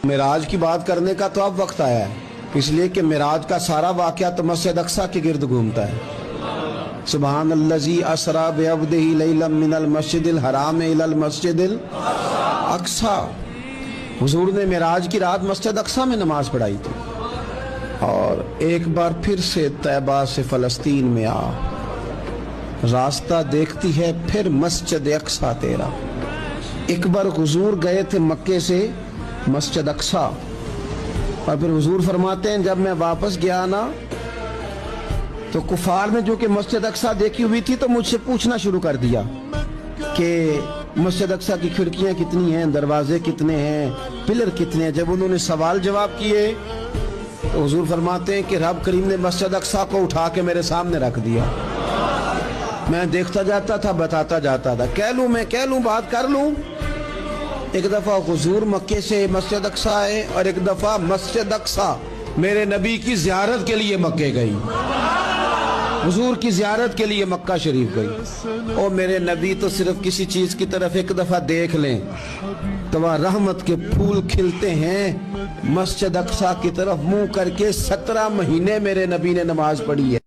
معراج کی بات کرنے کا تو اب وقت آیا ہے، اس لیے کہ معراج کا سارا واقعہ تو مسجد اقصی کے گرد گھومتا ہے۔ سبحان الذی اسری بعبدہ لیلا من المسجد الحرام الی المسجد الاقصی۔ حضور نے معراج کی رات مسجد اقصی میں نماز پڑھائی تھی، اور ایک بار پھر سے طیبہ سے فلسطین میں آ، راستہ دیکھتی ہے پھر مسجد اقصی تیرا۔ ایک بار حضور گئے تھے مکے سے مسجد اقصی، اور پھر حضور فرماتے ہیں جب میں واپس گیا نا تو کفار نے جو کہ مسجد اقصی دیکھی ہوئی تھی تو مجھ سے پوچھنا شروع کر دیا کہ مسجد اقصی کی کھڑکیاں کتنی ہیں، دروازے کتنے ہیں، پلر کتنے ہیں۔ جب انہوں نے سوال جواب کیے تو حضور فرماتے ہیں کہ رب کریم نے مسجد اقصی کو اٹھا کے میرے سامنے رکھ دیا، میں دیکھتا جاتا تھا، بتاتا جاتا تھا، کہہ لوں بات کر لوں۔ ایک دفعہ حضور مکے سے مسجد اقصی آئے، اور ایک دفعہ مسجد اقصی میرے نبی کی زیارت کے لیے مکے گئی، حضور کی زیارت کے لیے مکہ شریف گئی۔ اور میرے نبی تو صرف کسی چیز کی طرف ایک دفعہ دیکھ لیں تو وہاں رحمت کے پھول کھلتے ہیں۔ مسجد اقصی کی طرف منہ کر کے 17 مہینے میرے نبی نے نماز پڑھی ہے۔